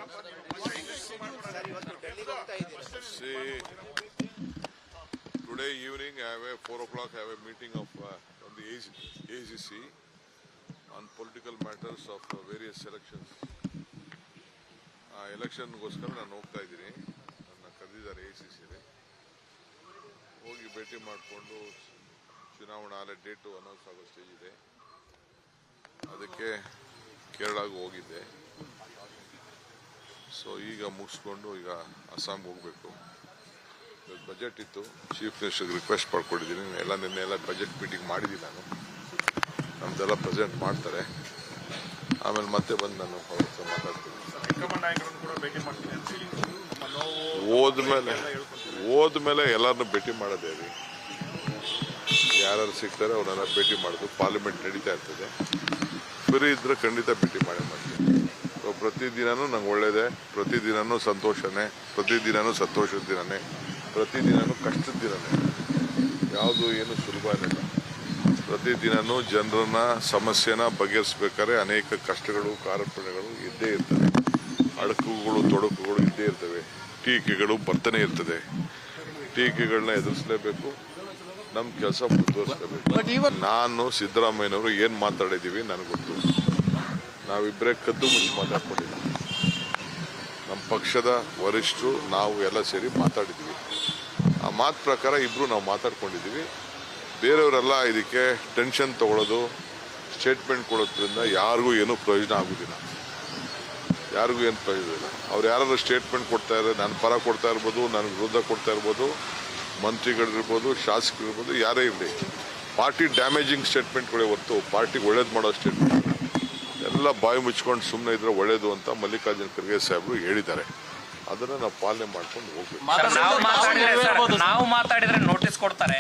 See, today evening I have a 4 o'clock. I have a meeting of on the ACC on political matters of various elections. ಎಲೆಕ್ಷನ್ಗೋಸ್ಕರ ನಾನು ಹೋಗ್ತಾ ಇದ್ದೀನಿ. ನನ್ನ ಕರೆದಿದ್ದಾರೆ ACC ಹೋಗಿ ಭೇಟಿ ಮಾಡಿಕೊಂಡು ಚುನಾವಣಾ ಡೇಟು ಅನೌನ್ಸ್ ಆಗೋ ಸ್ಟೇಜ್ ಇದೆ. ಅದಕ್ಕೆ ಕೇರಳಗೆ ಹೋಗಿದ್ದೆ. ಸೊ ಈಗ ಮುಗಿಸ್ಕೊಂಡು ಈಗ ಅಸ್ಸಾಂಗೆ ಹೋಗಬೇಕು. ಬಜೆಟ್ ಇತ್ತು, ಚೀಫ್ ಮಿನಿಸ್ಟರ್ಗೆ ರಿಕ್ವೆಸ್ಟ್ ಮಾಡ್ಕೊಂಡಿದ್ದೀನಿ. ನಿನ್ನೆ ಎಲ್ಲ ಬಜೆಟ್ ಮೀಟಿಂಗ್ ಮಾಡಿದ್ದೀನಿ. ನಾನು ನಮ್ದೆಲ್ಲ ಪ್ರೆಸೆಂಟ್ ಮಾಡ್ತಾರೆ. ಆಮೇಲೆ ಮತ್ತೆ ಬಂದು ನಾನು ಅವ್ರ ಹತ್ರ ಮಾತಾಡ್ತೀನಿ. ಹೋದ್ಮೇಲೆ ಎಲ್ಲರನ್ನೂ ಭೇಟಿ ಮಾಡೋದೇ ರೀ. ಯಾರು ಸಿಗ್ತಾರೆ ಅವ್ರನ್ನೆಲ್ಲ ಭೇಟಿ ಮಾಡೋದು. ಪಾರ್ಲಿಮೆಂಟ್ ನಡೀತಾ ಇರ್ತದೆ. ಫ್ರೀ ಇದ್ರೆ ಖಂಡಿತ ಭೇಟಿ ಮಾಡ್ತೀನಿ. ಪ್ರತಿದಿನನೂ ನಂಗೆ ಒಳ್ಳೇದೆ, ಪ್ರತಿದಿನನೂ ಸಂತೋಷನೇ, ಪ್ರತಿದಿನನೂ ಸಂತೋಷದ ದಿನನೇ, ಪ್ರತಿದಿನನೂ ಕಷ್ಟದ ದಿನನೇ. ಯಾವುದು ಏನು ಸುಲಭ ಇಲ್ಲ. ಪ್ರತಿದಿನನೂ ಜನರನ್ನ ಸಮಸ್ಯೆನ ಬಗೆಹರಿಸ್ಬೇಕಾದ್ರೆ ಅನೇಕ ಕಷ್ಟಗಳು, ಕಾರ್ಪಣ್ಯಗಳು ಇದ್ದೇ ಇರ್ತವೆ. ಅಡಕುಗಳು, ತೊಡಕುಗಳು ಇದ್ದೇ ಇರ್ತವೆ. ಟೀಕೆಗಳು ಬರ್ತಾನೆ ಇರ್ತದೆ. ಟೀಕೆಗಳನ್ನ ಎದುರಿಸಲೇಬೇಕು. ನಮ್ಮ ಕೆಲಸ ಮುಂದುವರಿಸಲೇಬೇಕು. ನಾನು ಸಿದ್ದರಾಮಯ್ಯನವರು ಏನು ಮಾತಾಡಿದ್ದೀವಿ ನನಗೆ ಗೊತ್ತು. ನಾವಿಬ್ಬರೇ ಕದ್ದು ಮುಚ್ಚಿ ಮಾತಾಡ್ಕೊಂಡಿದ್ದೀವಿ. ನಮ್ಮ ಪಕ್ಷದ ವರಿಷ್ಠರು ನಾವು ಎಲ್ಲ ಸೇರಿ ಮಾತಾಡಿದ್ದೀವಿ. ಆ ಮಾತು ಪ್ರಕಾರ ಇಬ್ಬರು ನಾವು ಮಾತಾಡ್ಕೊಂಡಿದ್ದೀವಿ. ಬೇರೆಯವರೆಲ್ಲ ಇದಕ್ಕೆ ಟೆನ್ಷನ್ ತಗೊಳ್ಳೋದು, ಸ್ಟೇಟ್ಮೆಂಟ್ ಕೊಡೋದ್ರಿಂದ ಯಾರಿಗೂ ಏನೂ ಪ್ರಯೋಜನ ಆಗೋದಿಲ್ಲ. ಯಾರಿಗೂ ಏನು ಪ್ರಯೋಜನ ಇಲ್ಲ. ಅವ್ರು ಯಾರಾದ್ರೂ ಸ್ಟೇಟ್ಮೆಂಟ್ ಕೊಡ್ತಾ ಇದ್ದಾರೆ, ನನ್ನ ಪರ ಕೊಡ್ತಾ ಇರ್ಬೋದು, ನನ್ನ ವಿರುದ್ಧ ಕೊಡ್ತಾ ಇರ್ಬೋದು, ಮಂತ್ರಿಗಳಿರ್ಬೋದು, ಶಾಸಕರಿರ್ಬೋದು, ಯಾರೇ ಇರಲಿ. ಪಾರ್ಟಿ ಡ್ಯಾಮೇಜಿಂಗ್ ಸ್ಟೇಟ್ಮೆಂಟ್ಗಳೇ ಹೊರತು ಪಾರ್ಟಿಗೆ ಒಳ್ಳೇದು ಮಾಡೋ ಸ್ಟೇಟ್ಮೆಂಟ್ ಎಲ್ಲ ಬಾಯಿ ಮುಚ್ಕೊಂಡು ಸುಮ್ಮನೆ ಇದ್ರೆ ಒಳ್ಳೇದು ಅಂತ ಮಲ್ಲಿಕಾರ್ಜುನ ಖರ್ಗೆ ಸಾಹೇಬರು ಹೇಳಿದ್ದಾರೆ. ಅದನ್ನ ನಾವು ಪಾಲನೆ ಮಾಡ್ಕೊಂಡು ಹೋಗ್ಬೇಕು. ನಾವು ಮಾತಾಡಿದ್ರೆ ನೋಟಿಸ್ ಕೊಡ್ತಾರೆ.